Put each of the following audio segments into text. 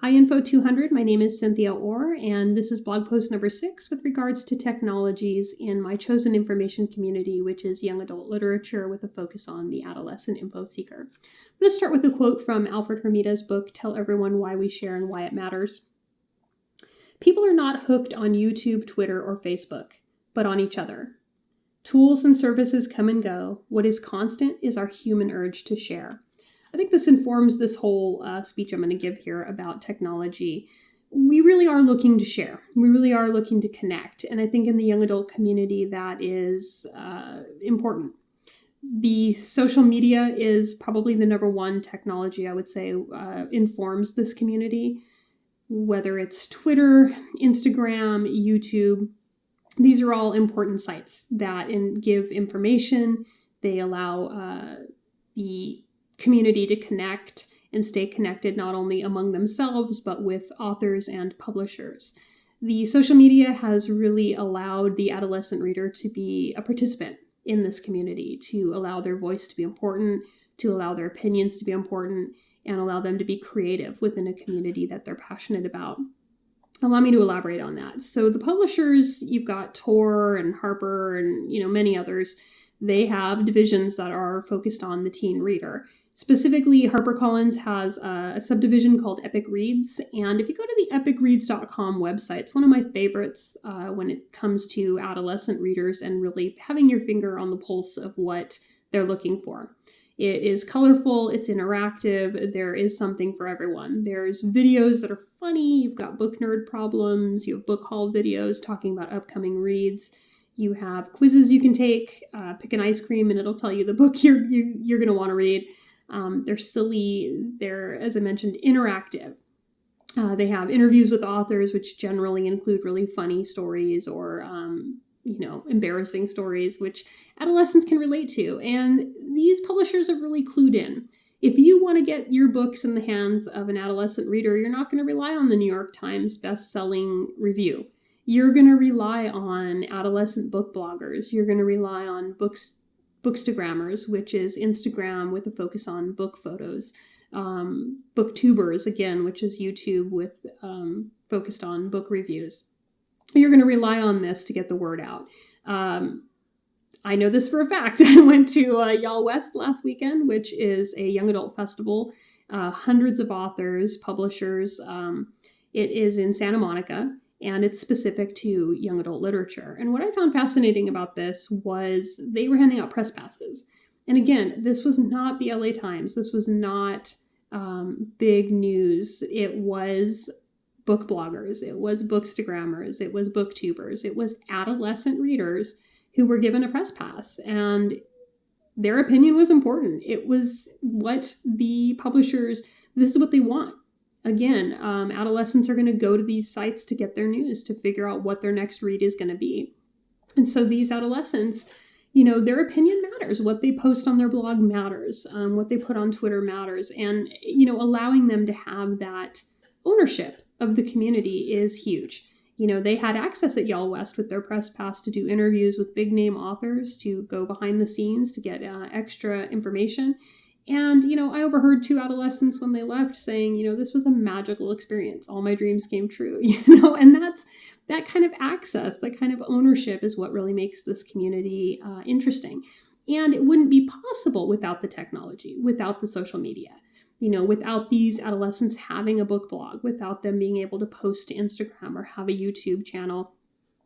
Hi Info 200, my name is Cynthia Orr, and this is blog post number 6 with regards to technologies in my chosen information community, which is young adult literature with a focus on the adolescent info seeker. I'm going to start with a quote from Alfred Hermita's book, Tell Everyone Why We Share and Why It Matters. People are not hooked on YouTube, Twitter, or Facebook, but on each other. Tools and services come and go. What is constant is our human urge to share. I think this informs this whole speech I'm going to give here about technology. We really are looking to share. We really are looking to connect. And I think in the young adult community, that is important. The social media is probably the number one technology, I would say, informs this community. Whether it's Twitter, Instagram, YouTube, these are all important sites that give information. They allow the community to connect and stay connected not only among themselves but with authors and publishers. The social media has really allowed the adolescent reader to be a participant in this community, to allow their voice to be important, to allow their opinions to be important, and allow them to be creative within a community that they're passionate about. Allow me to elaborate on that. So the publishers, you've got Tor and Harper and many others. They have divisions that are focused on the teen reader. Specifically, HarperCollins has a subdivision called Epic Reads, and if you go to the epicreads.com website, it's one of my favorites when it comes to adolescent readers and really having your finger on the pulse of what they're looking for. It is colorful, it's interactive, there is something for everyone. There's videos that are funny, you've got book nerd problems, you have book haul videos talking about upcoming reads. You have quizzes you can take, pick an ice cream and it'll tell you the book you're going to want to read. They're silly, they're, as I mentioned, interactive. They have interviews with authors, which generally include really funny stories or, embarrassing stories, which adolescents can relate to. And these publishers have really clued in. If you want to get your books in the hands of an adolescent reader, you're not going to rely on the New York Times best-selling review. You're going to rely on adolescent book bloggers. You're going to rely on Bookstagrammers, which is Instagram with a focus on book photos. Booktubers, again, which is YouTube with focused on book reviews. You're going to rely on this to get the word out. I know this for a fact. I went to YALL-West last weekend, which is a young adult festival. Hundreds of authors, publishers. It is in Santa Monica, and it's specific to young adult literature. And what I found fascinating about this was they were handing out press passes. And again, this was not the LA Times. This was not big news. It was book bloggers. It was Bookstagrammers. It was Booktubers. It was adolescent readers who were given a press pass. And their opinion was important. It was what the publishers, this is what they want. Again, adolescents are going to go to these sites to get their news, to figure out what their next read is going to be. And so these adolescents, their opinion matters. What they post on their blog matters. What they put on Twitter matters. And, allowing them to have that ownership of the community is huge. They had access at YALL-West with their press pass to do interviews with big name authors, to go behind the scenes, to get extra information. And, I overheard 2 adolescents when they left saying, this was a magical experience. All my dreams came true, and that kind of access, that kind of ownership is what really makes this community interesting. And it wouldn't be possible without the technology, without the social media, without these adolescents having a book blog, without them being able to post to Instagram or have a YouTube channel.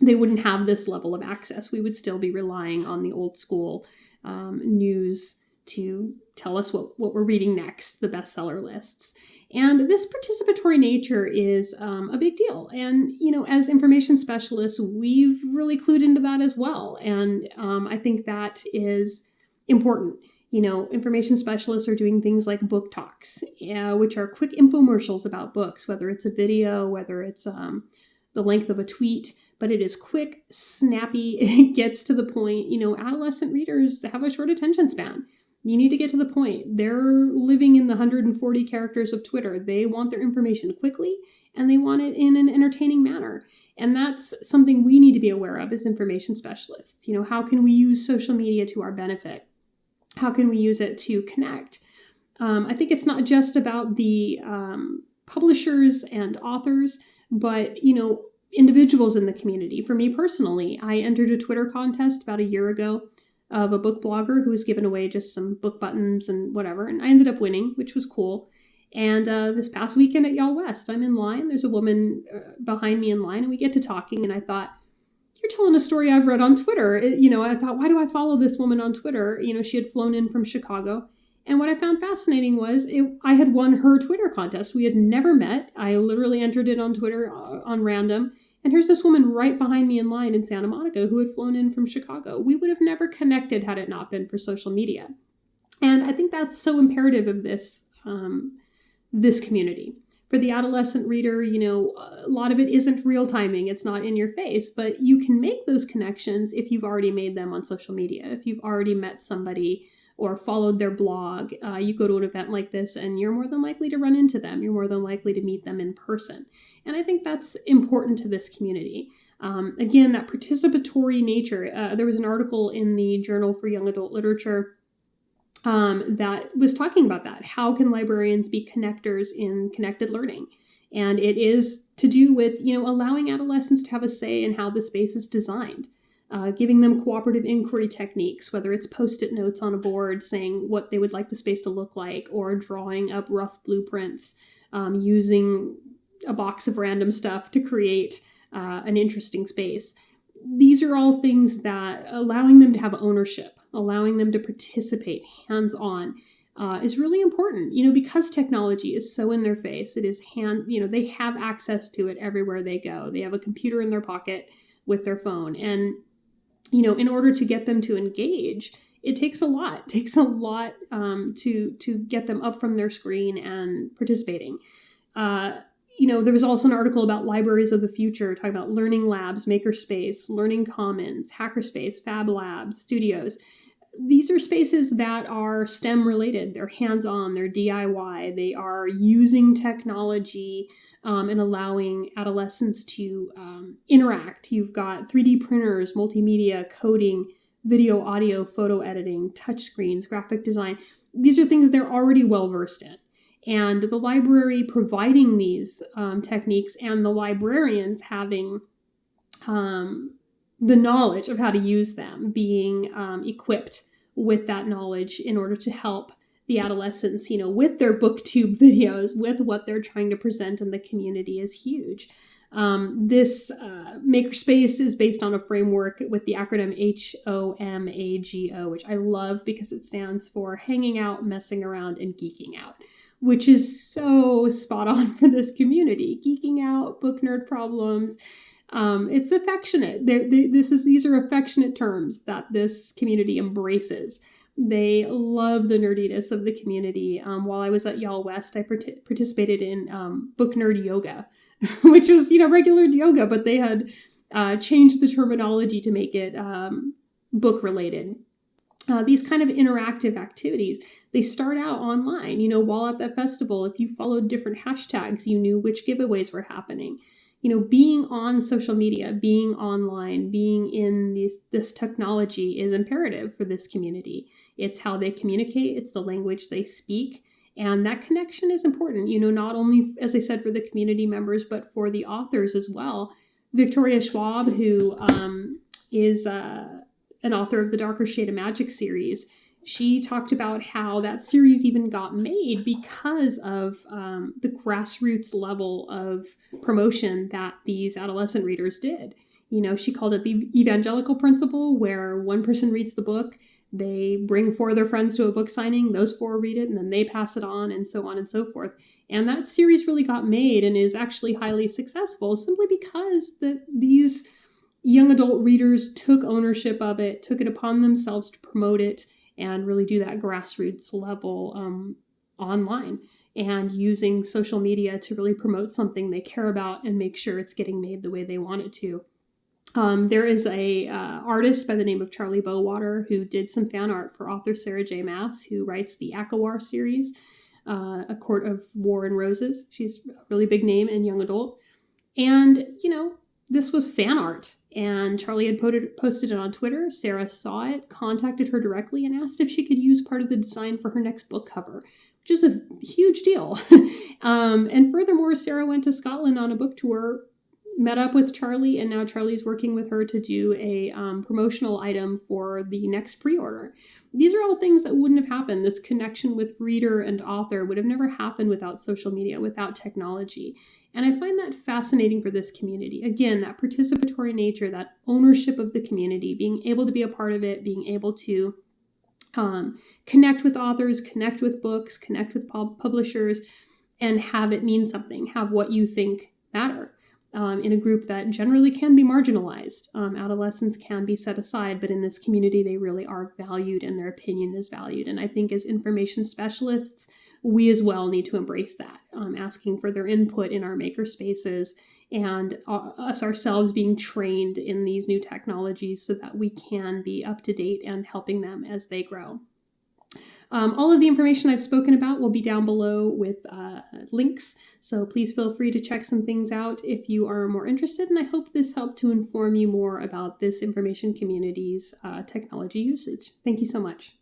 They wouldn't have this level of access. We would still be relying on the old school news to tell us what we're reading next, the bestseller lists. And this participatory nature is a big deal. And, as information specialists, we've really clued into that as well. And I think that is important. Information specialists are doing things like book talks, which are quick infomercials about books, whether it's a video, whether it's the length of a tweet. But it is quick, snappy, it gets to the point. Adolescent readers have a short attention span. You need to get to the point. They're living in the 140 characters of Twitter. They want their information quickly, and they want it in an entertaining manner. And that's something we need to be aware of as information specialists. How can we use social media to our benefit? How can we use it to connect? I think it's not just about the publishers and authors, but, individuals in the community. For me personally, I entered a Twitter contest about a year ago of a book blogger who was giving away just some book buttons and whatever, and I ended up winning, which was cool. And this past weekend at Y'all West, I'm in line. There's a woman behind me in line, and we get to talking, and I thought, you're telling a story I've read on Twitter. I thought, why do I follow this woman on Twitter? She had flown in from Chicago. And what I found fascinating was I had won her Twitter contest. We had never met. I literally entered it on Twitter on random. And here's this woman right behind me in line in Santa Monica who had flown in from Chicago. We would have never connected had it not been for social media. And I think that's so imperative of this community. For the adolescent reader, a lot of it isn't real timing. It's not in your face, but you can make those connections if you've already made them on social media. If you've already met somebody or followed their blog, you go to an event like this and you're more than likely to run into them. You're more than likely to meet them in person. And I think that's important to this community. Again, that participatory nature. There was an article in the Journal for Young Adult Literature that was talking about that. How can librarians be connectors in connected learning? And it is to do with, allowing adolescents to have a say in how the space is designed, giving them cooperative inquiry techniques, whether it's Post-it notes on a board saying what they would like the space to look like, or drawing up rough blueprints, using a box of random stuff to create an interesting space. These are all things that allowing them to have ownership, allowing them to participate hands-on is really important, because technology is so in their face. It is they have access to it everywhere they go. They have a computer in their pocket with their phone. And, in order to get them to engage, it takes a lot. It takes a lot to get them up from their screen and participating. There was also an article about libraries of the future talking about learning labs, makerspace, learning commons, hackerspace, fab labs, studios. These are spaces that are STEM related. They're hands-on, they're DIY, they are using technology and allowing adolescents to interact. You've got 3D printers, multimedia, coding, video, audio, photo editing, touchscreens, graphic design. These are things they're already well versed in. And the library providing these techniques and the librarians having the knowledge of how to use them, being equipped with that knowledge in order to help the adolescents, with their booktube videos, with what they're trying to present in the community is huge. This makerspace is based on a framework with the acronym HOMAGO, which I love because it stands for hanging out, messing around, and geeking out, which is so spot on for this community. Geeking out, book nerd problems. It's affectionate. These are affectionate terms that this community embraces. They love the nerdiness of the community. While I was at Y'all West, I participated in book nerd yoga, which was, regular yoga, but they had changed the terminology to make it book related. These kind of interactive activities, they start out online. While at that festival, if you followed different hashtags, you knew which giveaways were happening. Being on social media, being online, being in this technology is imperative for this community. It's how they communicate. It's the language they speak. And that connection is important, not only, as I said, for the community members, but for the authors as well. Victoria Schwab, who is an author of the Darker Shade of Magic series, she talked about how that series even got made because of the grassroots level of promotion that these adolescent readers did. She called it the evangelical principle, where one person reads the book, they bring 4 of their friends to a book signing, those 4 read it, and then they pass it on and so forth. And that series really got made and is actually highly successful simply because these young adult readers took ownership of it, took it upon themselves to promote it, and really do that grassroots level online, and using social media to really promote something they care about and make sure it's getting made the way they want it to. There is a artist by the name of Charlie Bowater who did some fan art for author Sarah J. Maas, who writes the Akawar series, A Court of War and Roses. She's a really big name in young adult. And, this was fan art, and Charlie had posted it on Twitter. Sarah saw it, contacted her directly, and asked if she could use part of the design for her next book cover, which is a huge deal. And furthermore, Sarah went to Scotland on a book tour, met up with Charlie, and now Charlie's working with her to do a promotional item for the next pre-order. These are all things that wouldn't have happened. This connection with reader and author would have never happened without social media, without technology. And I find that fascinating for this community. Again, that participatory nature, that ownership of the community, being able to be a part of it, being able to connect with authors, connect with books, connect with publishers, and have it mean something, have what you think matter. In a group that generally can be marginalized. Adolescents can be set aside, but in this community, they really are valued and their opinion is valued. And I think as information specialists, we as well need to embrace that, asking for their input in our maker spaces and us ourselves being trained in these new technologies so that we can be up to date and helping them as they grow. All of the information I've spoken about will be down below with links, so please feel free to check some things out if you are more interested, and I hope this helped to inform you more about this information community's technology usage. Thank you so much.